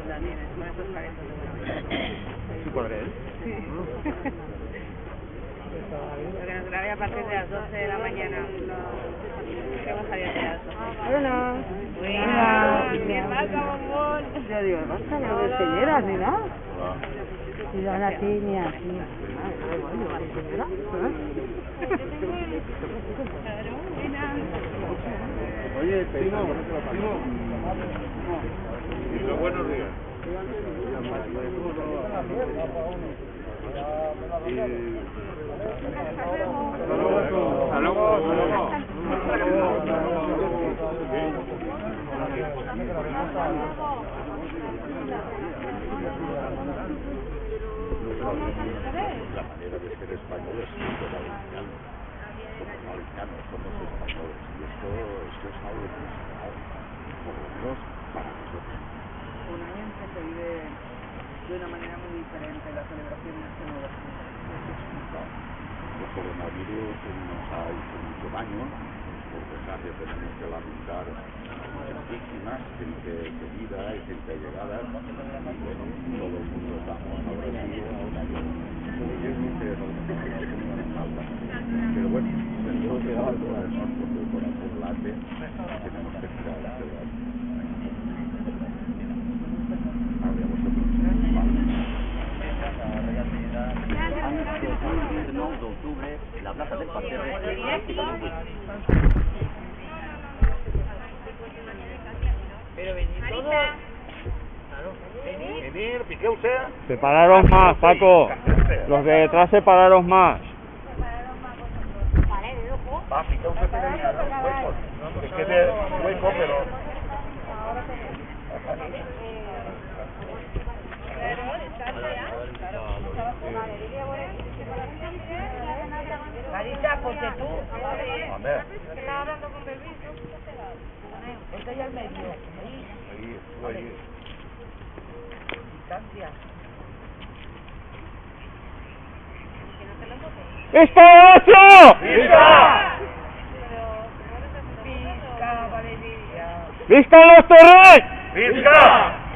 la tienes, con esos caretos de la ¿Su padre es? Sí. Porque nos grabé a partir de las 12 de la mañana. Hemos salido de las 12. Hola. Hola. ¿Qué pasa, bombón? Yo digo, basta, no ves señoras ni nada. Y yo, ahora sí, ni así. Oye, primo. Buenos días. Hasta luego. La manera de ser español es súper americano. Somos americanos, somos españoles. Y esto es algo tradicional, por lo menos para nosotros. Un año en que se vive de una manera muy diferente la celebración de este nuevo año. El coronavirus nos ha hecho mucho daño. Por desgracia tenemos que lamentar muchas víctimas, gente querida y gente allegada. Y bueno, todo el mundo estamos agradecidos ahora pero bueno, tenemos que dar por el corazón late, tenemos que tirar adelante. Ahora vosotros. El 9 de octubre en la plaza del Parterre. Pero venid todos. Claro, Venir, piqué usted. Separaros más, Paco. Los de detrás separaros más. Va, piqué usted tiene huecos. Que quede hueco, pero... Marita, porque tú. A ver. Estaba hablando con Belvito. Estoy al medio. Ahí. Distancia. ¡Está 8! ¡Vista! Visca, Valeria. ¡Vista los torres! ¡Vista!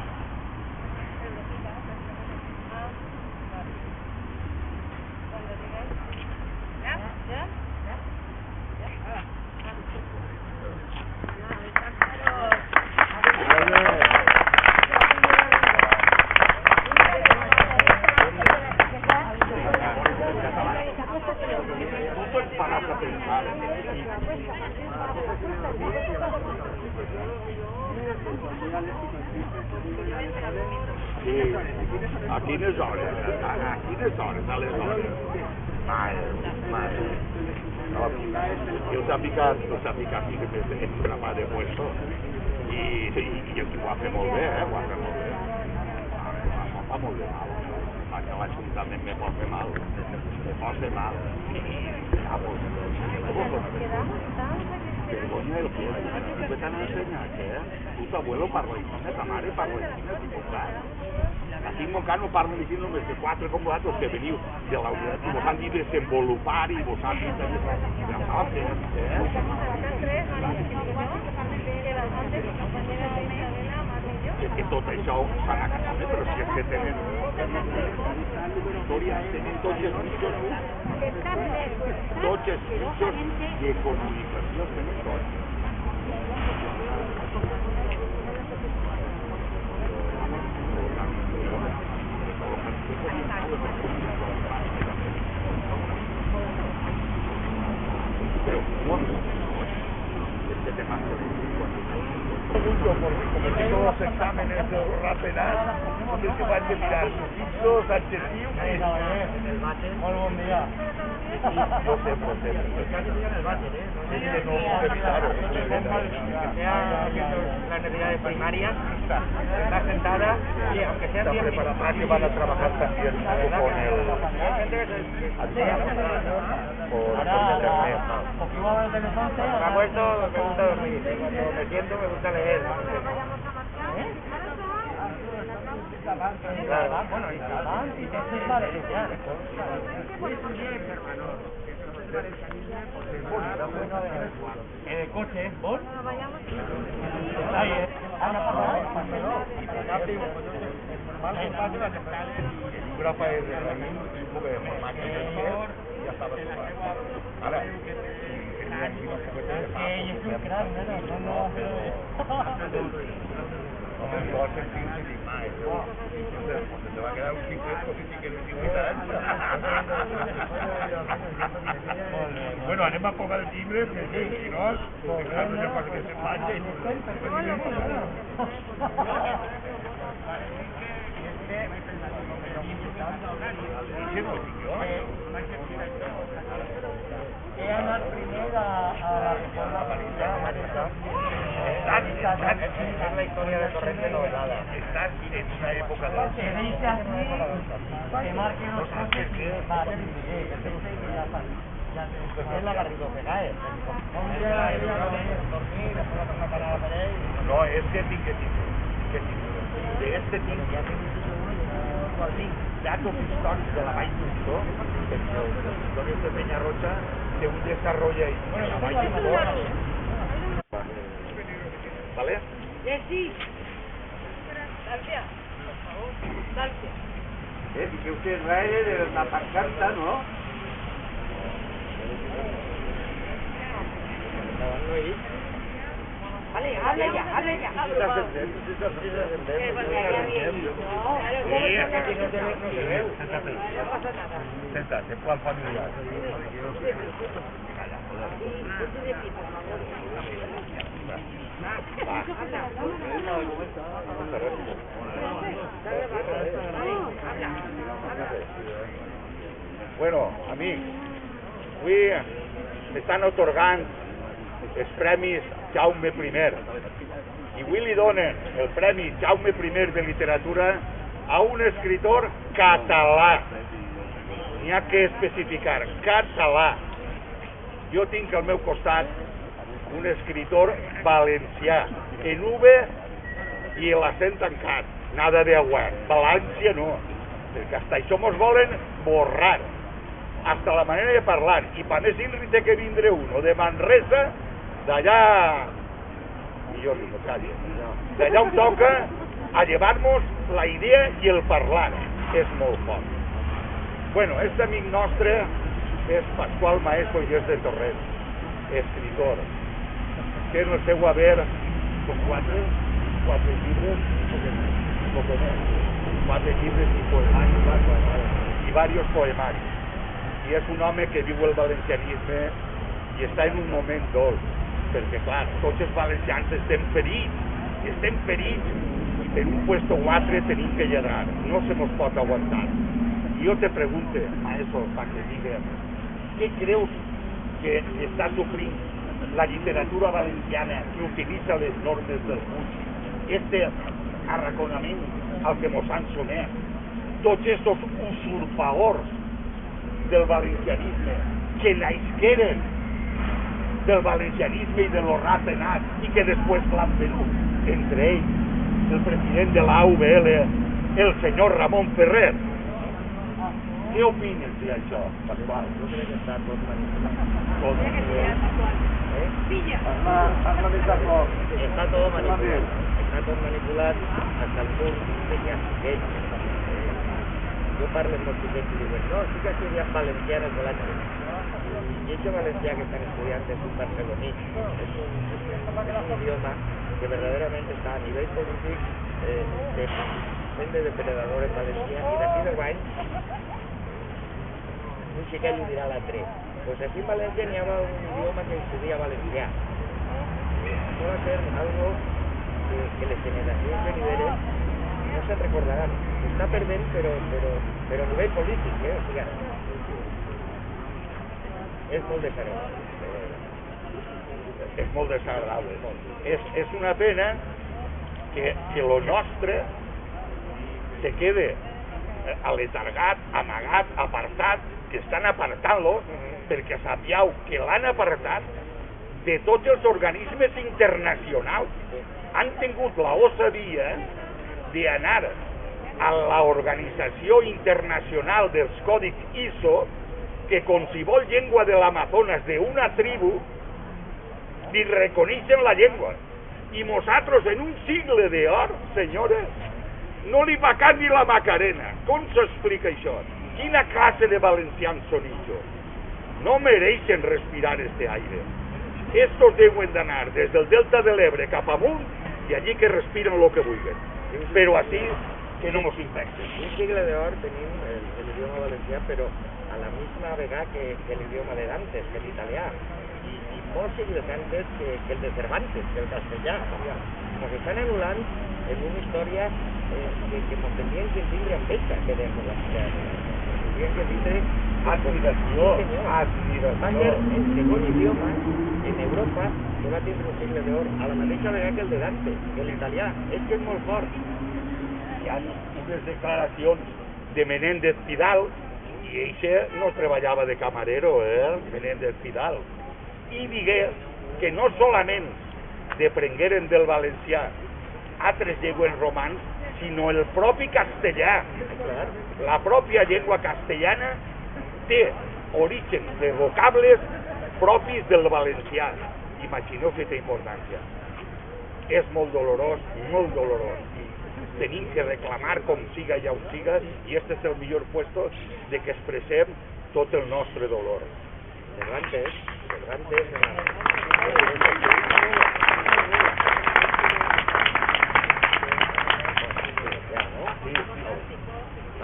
Sí, aquí no es hora, aleshores. Mal. No, yo sabia aquí que hem grapat de puesto i aquí ho va fer molt bé, ho va fer molt bé. Em fa molt de mal. Que l'Ajuntament me pot fer mal. Vergonya el que és. Tu t'han ensenyat, Tu t'abuelo parla així, ta mare parla així, tu saps? Aquí en Montcano parlen així només de 4 com vosaltres que veniu de la universitat i vos han dit desenvolupar i vos han dit que tot això s'ha anat a però si és que tenen història, tenen tots els cursos de comunicació, tenen tots. Pero este tema porque todos los exámenes rapenas tienes que vas a mirar sufitos, adjetivos muy buen día yo sé Las necesidades primarias, está sentada y aunque sea tiempo para que van a trabajar también con el por internet. me acuerdo, me gusta dormir, cuando me siento me gusta leer. Claro. Bueno, y te es vale, ya. En el coche, ¿vos? Está ahí, ¿eh? Rafael de un poco de formato ya estaba ahora te va a quedar un secreto que sí que no bueno, anem a pocar el timbre perquè si no, no sé pas que se faci He anat primer a la reforma paritària. Es la historia de Torrente novelada. Estás en una época de... Se dice así, que marque los coches y va a ser es la Garrido que cae. Un día dormir, después hacer una parada por ahí. No, es que tinc que tindre. De este tinc datos històrics de la Vall d'Untó, perquè el Històries de Penyarroja té un desarrollo ahí. La Vall d'Untó. ¿Vale? Sí. Gracias. Gracias. Dice usted Israel de la pancarta, ¿no? Vale, hable ya. Sentate, plan familiar. Bueno, amics, avui m'estan atorgant els premis Jaume I i avui li donen el premi Jaume I de literatura a un escritor català. N'hi ha que especificar, català. Jo tinc al meu costat un escritor valencià, en V i l'accent tancat, nada de aguant, València no, perquè hasta això mos volen borrar, hasta la manera de parlar, i per més Inri té que vindre uno de Manresa, d'allà, millor no calli, d'allà on toca a llevar-nos la idea i el parlar, és molt fort. Bueno, este amic nostre és Pasqual Maestro i és de Torrent, escritor. Que en el seu haver són quatre llibres, poco més, 4 llibres i poemaris, i varios poemaris. I és un home que viu el valencianisme i està en un moment dolç, perquè clar, tots els valencians estem ferits, i per un puesto o altre tenim que lladrar, no se mos pot aguantar. I jo te pregunto, maestro, para que digues, què creus que està sofrint la literatura valenciana que utilitza les normes del Puig, este arraconament al que mos han sotmès, tots estos usurpadors del valencianisme que naixeren del valencianisme i de lo rapenat i que després l'han venut, entre ells el president de la AVL, el senyor Ramon Ferrer. Què opines d'això, Pasqual? Jo crec que està tot manipulat. Está todo manipulado hasta el punto de que así yo parlo amb molts gent i diuen no, sí que estudian valencià en el i este valencià que están estudiando es un barceloní, es un idioma que verdaderamente está a nivel polític de depredadores valencians i d'aquí 10 anys un xiquet li dirà a l'altre pues aquí en València n'hi havia un idioma que estudia valencià. Això va ser algo que les generacions venideres no se'n recordaran. Està perdent, però a nivell polític, o sigui, és molt desagradable. És molt desagradable. És una pena que lo nostre se quede aletargat, amagat, apartat, que estan apartant-los, perquè sapigueu que l'han apartat de tots els organismes internacionals. Han tingut la osadia d'anar a l'Organització Internacional dels Còdics ISO que qualsevol llengua de l'Amazones d'una tribu li reconeixen la llengua. I nosaltres en un sigle d'or, senyores, no li va cap ni la Macarena. Com s'explica això? Quina classe de valencians són ells? No mereixen respirar este aire. Estos deuen d'anar des del delta de l'Ebre cap amunt i allí que respiren lo que vulguen. Però així que no mos infecten. Un sigle d'or tenim l'idioma valencià, però a la misma vegada que l'idioma de Dantes, que l'italià, i molts sigles antes que el de Cervantes, que el castellà. Nos estan anul·lant en una història que ens tendrien que tindre enveja, que tendrien que tindre admiració. Va ser el segon idioma en Europa que va tindre un sigle d'or a la mateixa vegada que el de Dantes, que l'italià. És que és molt fort. Hi ha unes declaracions de Menéndez Pidal, i ell no treballava de camarero, Menéndez Pidal, i digué que no solament deprengueren del valencià altres llengües romans, sinó el propi castellà. La pròpia llengua castellana té origen de vocables propis del valencià. Imagineu que té importància. És molt dolorós, molt dolorós. Tenim que reclamar com siga ja ho siga, i este és el millor puesto de que expressem tot el nostre dolor. Cervantes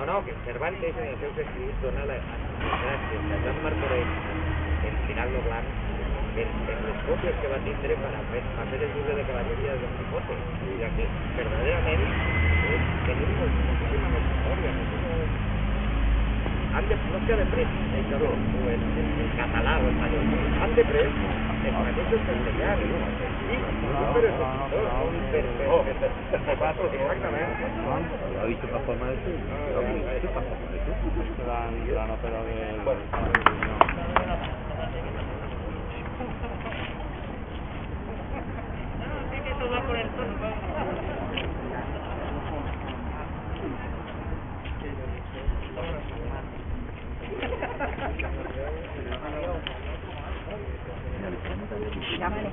No, que Cervantes en els seus escrits dona les gràcies a Joan Martorell, el Tirano Blanc, en les còpies que va tindre per fer el llibre de cavalleria de Don Quijote. I aquí, verdaderament, tenim moltíssima més història. No s'ha de pres el català o el mallorquí, han de pres els mateixos castellans. Exactament. ¿Ha visto para forma de eso? La nota de...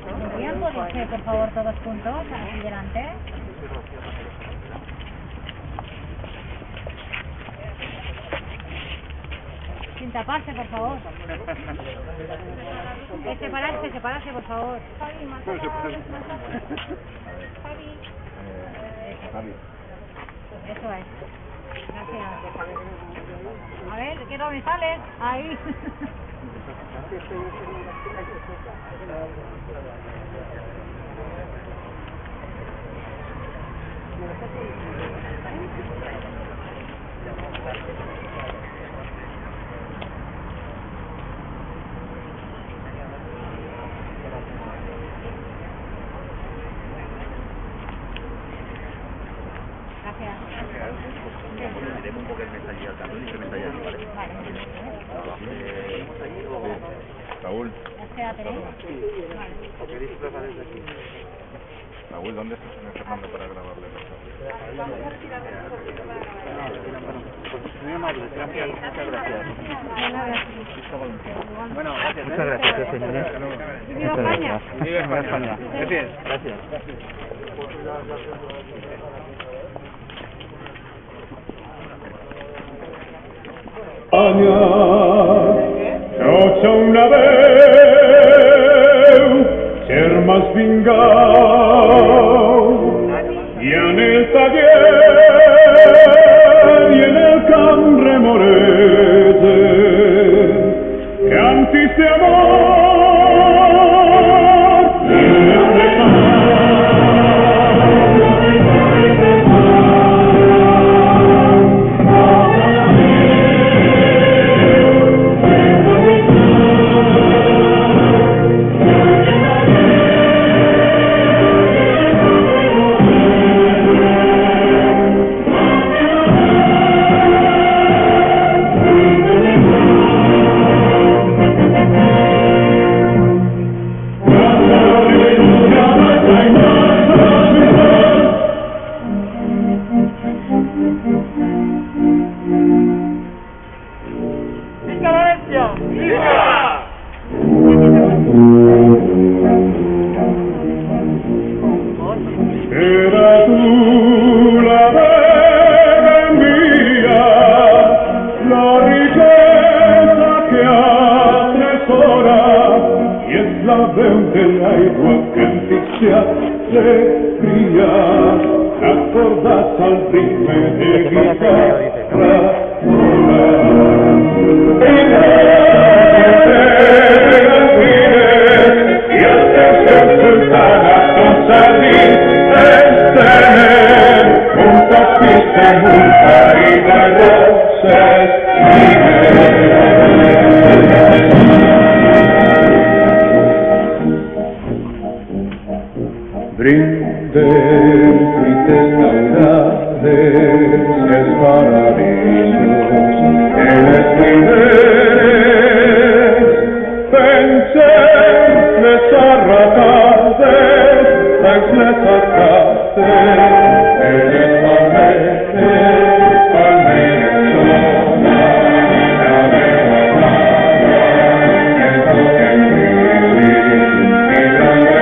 ¿Podrían ponerse, por favor, todos juntos aquí delante? Sin taparse, por favor. Separarse, por favor. Eso es. Gracias. A ver, ¿qué dónde sales? Ahí. Iremos un poco el mes allí al camión y que me allí, ¿vale? Raúl. Espérate, ¿Qué disfrutas desde aquí? Raúl, ¿dónde está el señor Fernando para grabarle? Muy amable, gracias, muchas gracias. Bueno, gracias. Muchas gracias, señores. Viva España. Viva España. Gracias. Gracias. Noche una veu, germans vingau, i en el taller i en el camp remorete, cantis de amor, i de donde l'aigua que empitjat fria, acordats al ritme de guitarra i el tercer sultana tots a dins estenen un pastís amb un parell de roses brinden tristes navidades els paradisos en les primeres pensem les arracades tras les arcades en les palmeres sona la veu amada el toque gris i grande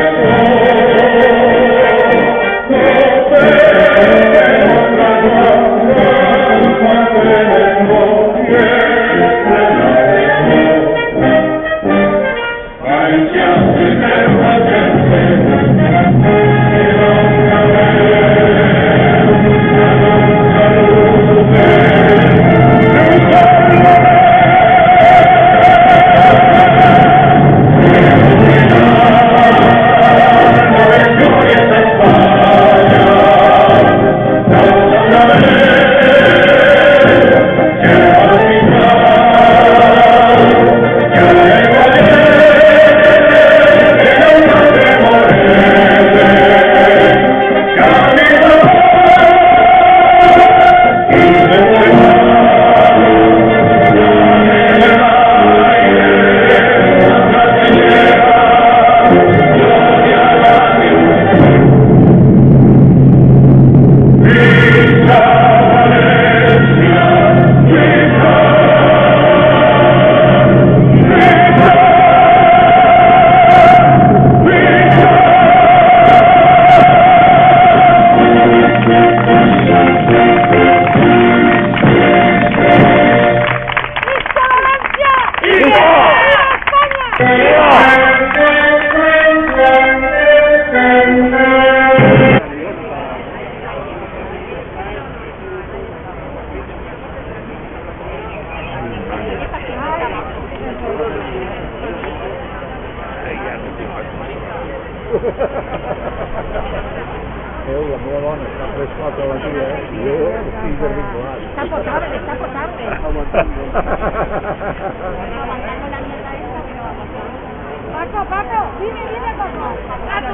La meva dona està frescota a la tia, i jo estic desvinculat. Está potable, está potable. Aguantando. Aguantando la mierda esta, pero Paco, Paco, dime, Paco.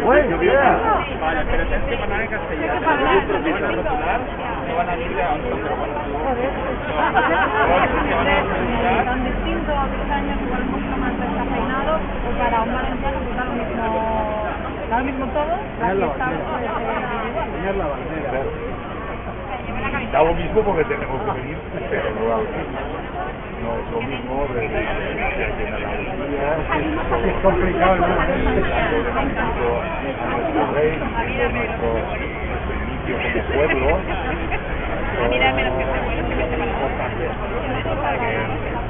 Bueno, bien. Vale, pero tienes que hablar en castellano. Los otros van a rotular, no van a ir a un centro. Tan distinto a 10 años, igual mucho más descafeinado, pues para un valenciano pues da lo mismo todo, la fiesta Señor la bandera. Da lo mismo porque tenemos que venir, pero no es lo mismo de Andalucía, Es complicado, ¿no? a nuestro rey, a nuestro inicio como pueblo.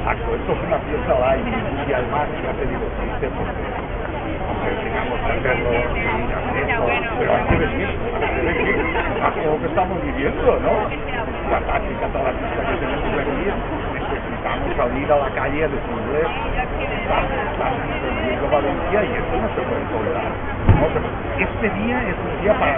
Exacto, esto es una fiesta light y además ya te digo, triste porque tengamos que hacerlo, pero hay que venir a lo que estamos viviendo, ¿no? La táctica talatista que tenemos que venir, necesitamos salir a la calle a decirles, están viviendo Valencia y esto no se puede tolerar, ¿no? Pero este día es un día para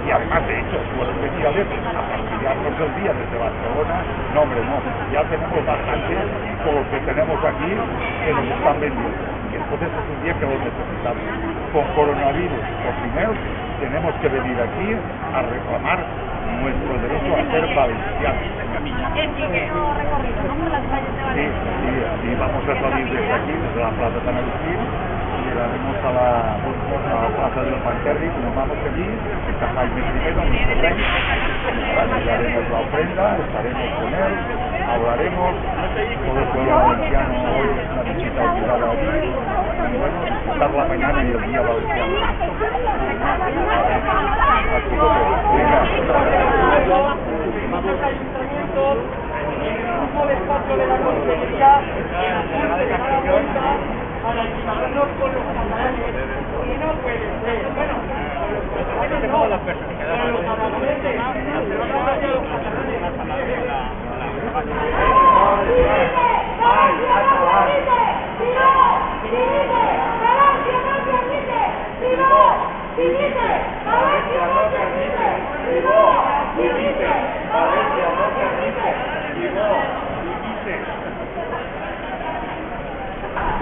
y además de hecho, pueden venir a ver, a fastidiarnos el día desde Barcelona, no hombre, no, ya tenemos bastante con lo que tenemos aquí que nos están vendiendo. Y entonces es un día que lo necesitamos. Con coronavirus o sin él, tenemos que venir aquí a reclamar nuestro derecho a ser valencianos. Sí, vamos a salir desde aquí, desde la Plaza San Agustín, llegaremos a la Plaza del Panterri, nos vamos allí, está Jaime I, nuestro rey, le daremos la ofrenda, estaremos con él, hablaremos, todo el pueblo valenciano hoy es una visita obligada allí, y bueno, disfrutar la mañana y el día valenciano. Grupo de 4 de la noche ya, para ayudarnos con los catalanes. Y no puede ser. Bueno, con los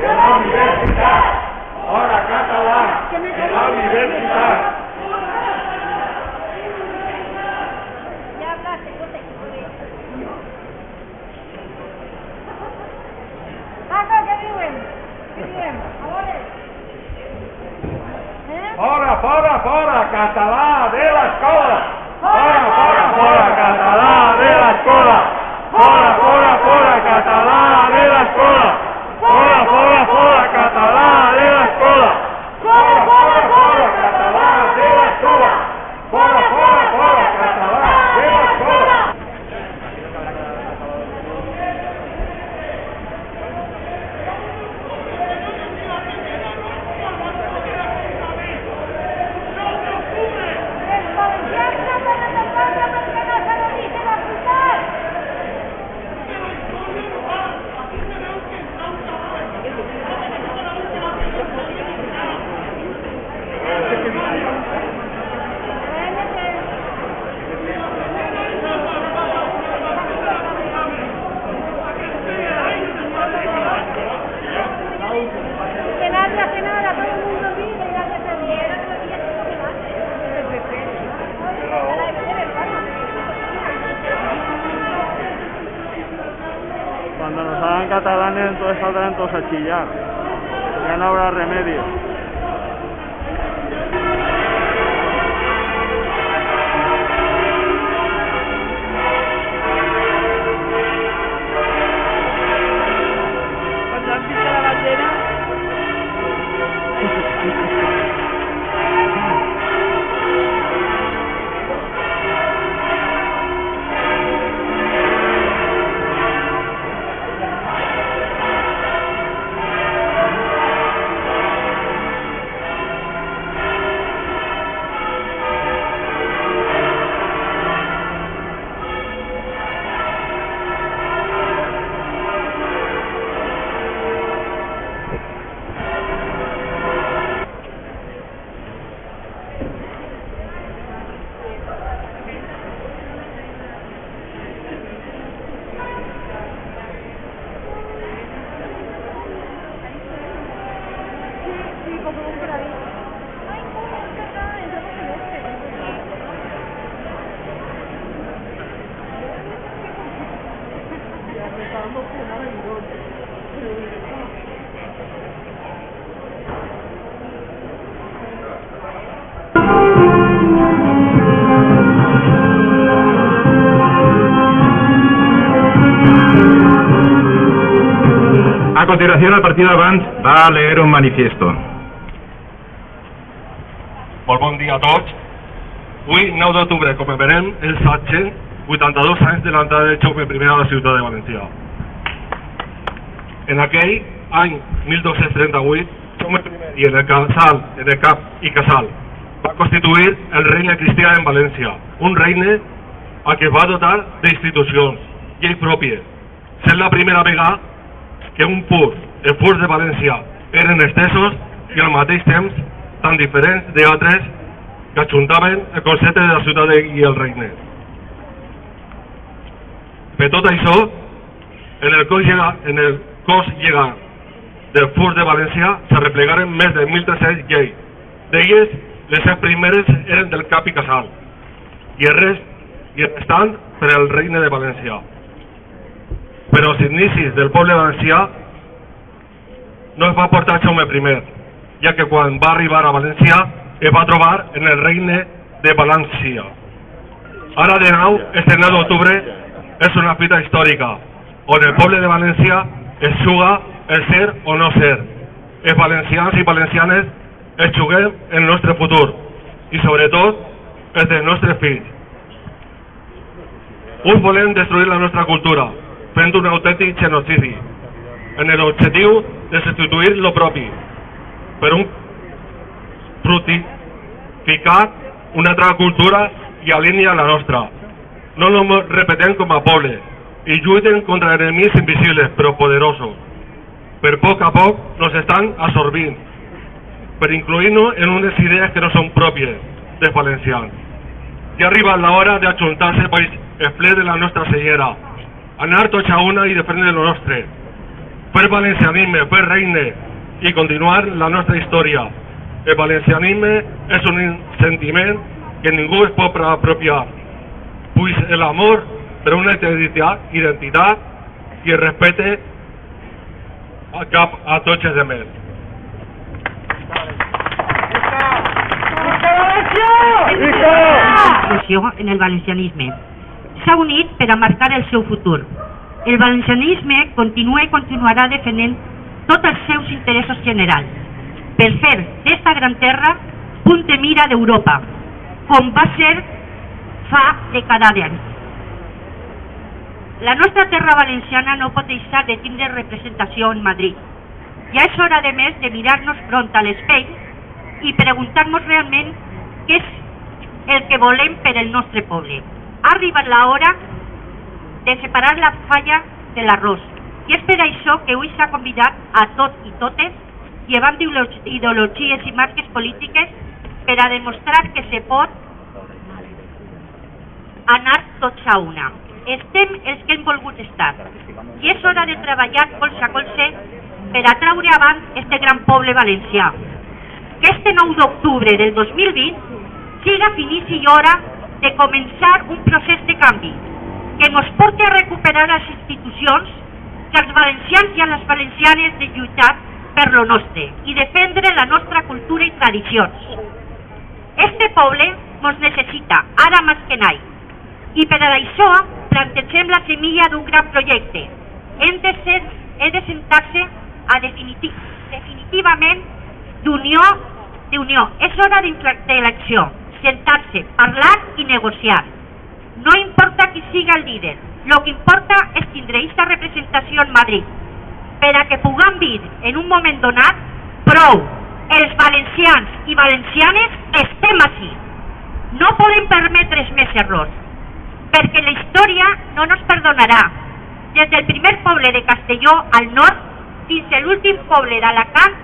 de la universidad, ahora catalán, de la universidad. Ya hablaste, Paco, ¿qué diuen? ¿Qué diuen? Fora, català de l'escola! Fora, català de l'escola! Fora, català de l'escola! Fora, català de l'escola! Fora, català de l'escola! Fora, català de l'escola! Que nada, todo el mundo vive y nadie se viera, no había Cuando nos hagan catalanes, entonces saldrán todos a chillar. Ya no habrá remedio. Cuando han visto la bandera, A continuación, el partit d'abans va a leer un manifiesto. Molt bon dia a tots. Avui, 9 d'octubre, commemorem els 82 anys de l'entrada de Jaume I a la ciutat de València. En aquell any 1238, Jaume I en el cap i casal va constituir el regne cristià en València, un regne a què va dotar d'institucions, llei pròpies, sent la primera vegada que els furs de València eren estesos i al mateix temps tan diferents d'altres que ajuntaven el concepte de la ciutat i el regne. Per tot això, en el cos llegat del furs de València se replegaren més de 1.300 lleis. D'elles, les 7 primeres eren del cap i casal i el restant per al regne de València. Però als inicis del poble valencià no es va portar Jaume I, ja que quan va arribar a València es va trobar en el regne de València. Ara de nou, este 9 d'octubre és una fita històrica, on el poble de València es juga el ser o no ser. Els valencians i valencianes es juguem el nostre futur i sobretot els dels nostres fills. Uns volem destruir la nostra cultura, fent un autèntic genocidi. en l'objectiu de substituir lo propi per un fructificat una altra cultura i alinea la nostra. No nos repetem com a poble i lluiten contra enemics invisibles però poderosos. Per poc a poc nos estan absorbint per incluir-nos en unes idees que no són pròpies dels valencians. Ja ha arribat l'hora d'ajuntar-se per el ple de la nostra senyera, anar tots a una i defendre lo nostre, fer valencianisme, fer regne i continuar la nostra història. El valencianisme és un sentiment que ningú es pot apropiar, pues l'amor per una identitat i el respecte cap a tots els demés. En el valencianisme s'ha unit per a marcar el seu futur. El valencianisme continua i continuarà defendent tots els seus interessos generals per fer d'esta gran terra punt de mira d'Europa, com va ser fa dècades d'anys. La nostra terra valenciana no pot deixar de tindre representació en Madrid. Ja és hora de més de mirar-nos front a l'espell i preguntar-nos realment què és el que volem per el nostre poble. Ha arribat l'hora de separar la falla de l'arròs i és per això que avui s'ha convidat a tots i totes, llevant ideologies i marques polítiques, per a demostrar que se pot anar tots a una. Estem els que hem volgut estar i és hora de treballar colze a colze per a traure avant este gran poble valencià. Que este 9 d'octubre del 2020 siga finici i hora de començar un procés de canvi que ens porti a recuperar les institucions que els valencians i les valencianes de lluitar per lo nostre i defendre la nostra cultura i tradicions. Este poble ens necessita ara més que mai i per a això plantegem la semilla d'un gran projecte. Hem de sentar-se a definitivament d'unió. És hora d'elecció, sentar-se, parlar i negociar. No importa qui siga el líder, lo que importa és tindre aquesta representació en Madrid, per a que puguem dir en un moment donat, prou, els valencians i valencianes estem així. No podem permetre's més errors, perquè la història no nos perdonarà. Des del primer poble de Castelló al nord fins a l'últim poble d'Alacant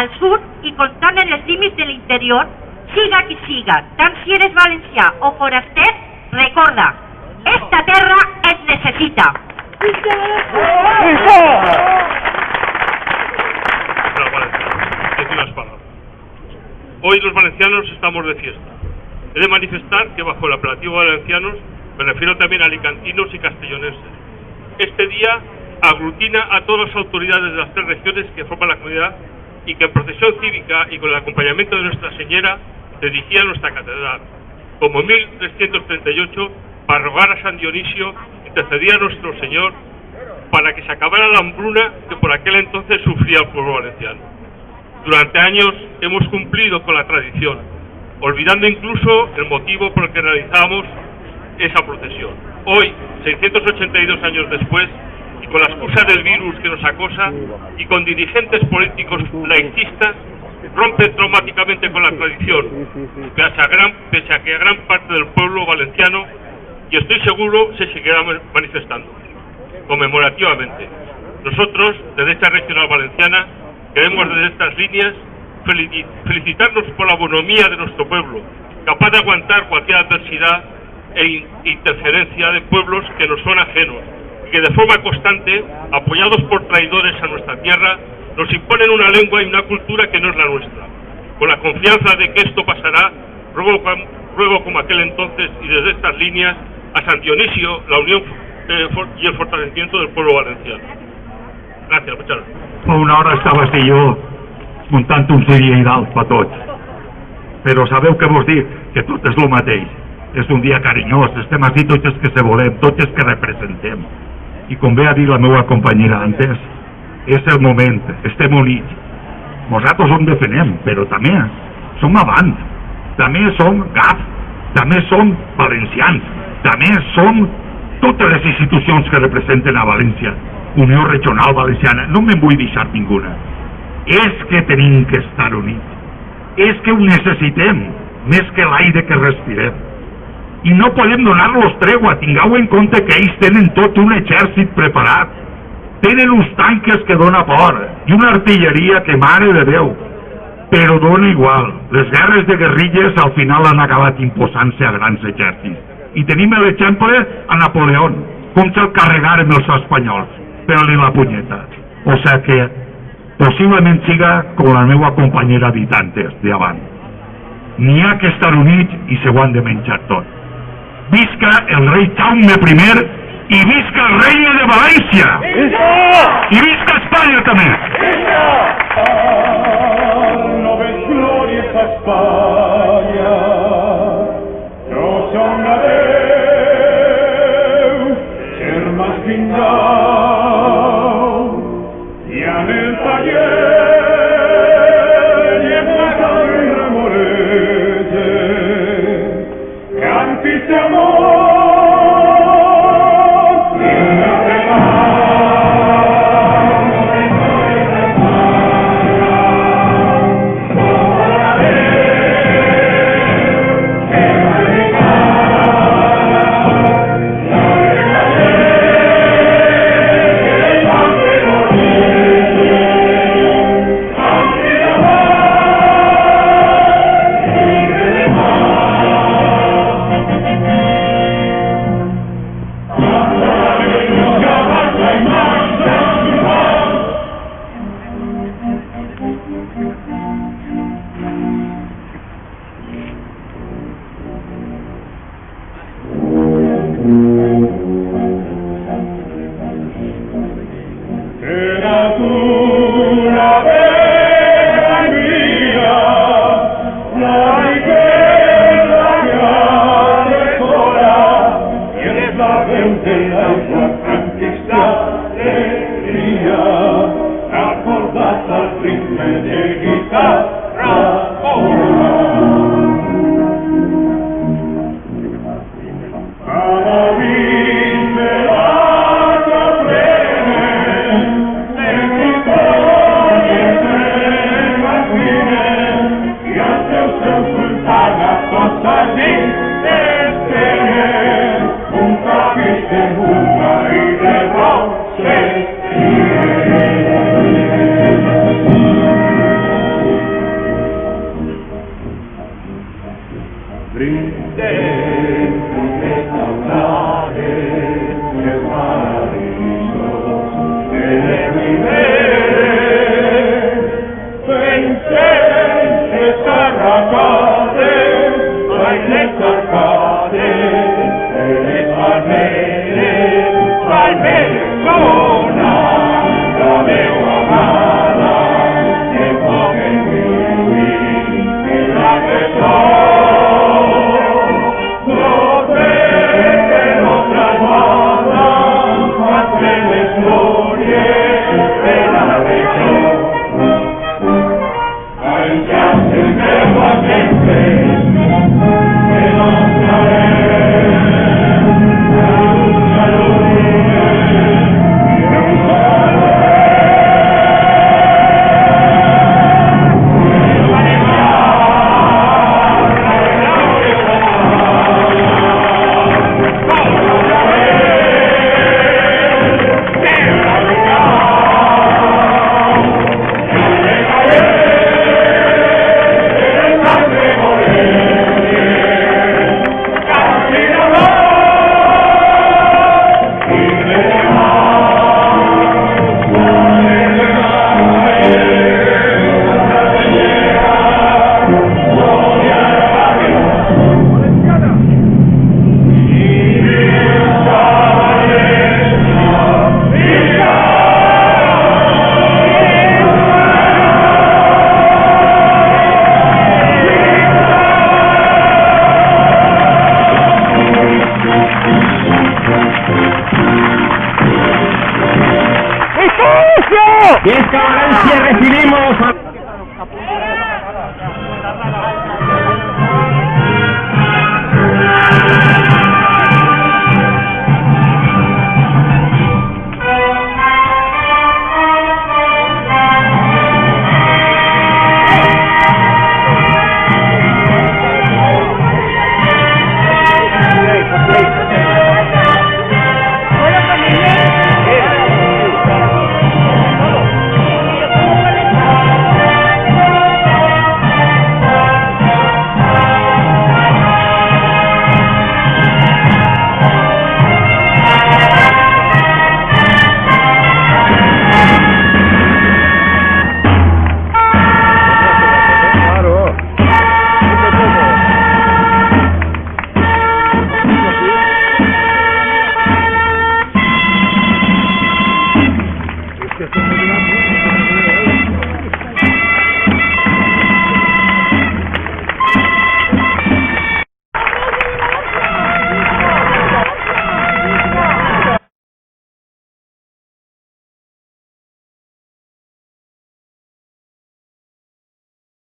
al sud i comptant en els límits de l'interior, siga qui siga, tant si eres valencià o foraster, recorda, esta terra es necesita. Hoy los valencianos estamos de fiesta. He de manifestar que bajo el apelativo valencianos me refiero también a alicantinos y castellonenses. Este día aglutina a todas las autoridades de las 3 regiones que forman la comunidad y que en procesión cívica y con el acompañamiento de Nuestra Señora dirigía nuestra catedral, como 1338, para rogar a San Dionisio, intercedía a nuestro Señor para que se acabara la hambruna que por aquel entonces sufría el pueblo valenciano. Durante años hemos cumplido con la tradición, olvidando incluso el motivo por el que realizamos esa procesión. Hoy, 682 años después, y con la excusa del virus que nos acosa, y con dirigentes políticos laicistas, rompen traumáticamente con la tradición, pese a que a gran parte del pueblo valenciano, y estoy seguro, se seguirá manifestando, conmemorativamente. Nosotros, de Derecha Regional Valenciana, queremos desde estas líneas felicitarnos por la bonomía de nuestro pueblo, capaz de aguantar cualquier adversidad e interferencia de pueblos que nos son ajenos, que de forma constante, apoyados por traidores a nuestra tierra, nos imponen una lengua y una cultura que no es la nuestra. Con la confianza de que esto pasará, ruego como aquel entonces y desde estas líneas a San Dionisio la unión y el fortalecimiento del pueblo valenciano. Gràcies, muchas gracias. Fa una hora estava així jo muntant un siri dalt per tots, però sabeu què vos dic? Que tot és el mateix. És un dia carinyós, estem així tots els que se volem, tots els que representem. I com ve a dir la meva companyera antes, és el moment, estem units. Nosaltres som defenem, però també som avant, també som GAF, també som valencians, també som totes les institucions que representen a València. Unió Regional Valenciana, no me'n vull deixar ninguna. És que tenim que estar units. És que ho necessitem, més que l'aire que respirem. I no podem donar-los tregua, tingueu en compte que ells tenen tot un exèrcit preparat. Tenen uns tanques que dona por, i una artilleria que mare de Déu. Però dona igual, les guerres de guerrilles al final han acabat imposant-se a grans exèrcits. I tenim l'exemple a Napoleón, com se'l carregaren els espanyols, però-li la punyeta. O sigui que possiblement siga com la meva companyera dit antes, d'abans. N'hi ha que estar units i se ho han de menjar tot. Visca el rei Jaume I i visca el regne de València! I visca Espanya també! No ves glorias a España, no son la Déu, ser más pingao, y en el taller, y en la sangre morete, cantis de amor. Y esta Valencia recibimos a...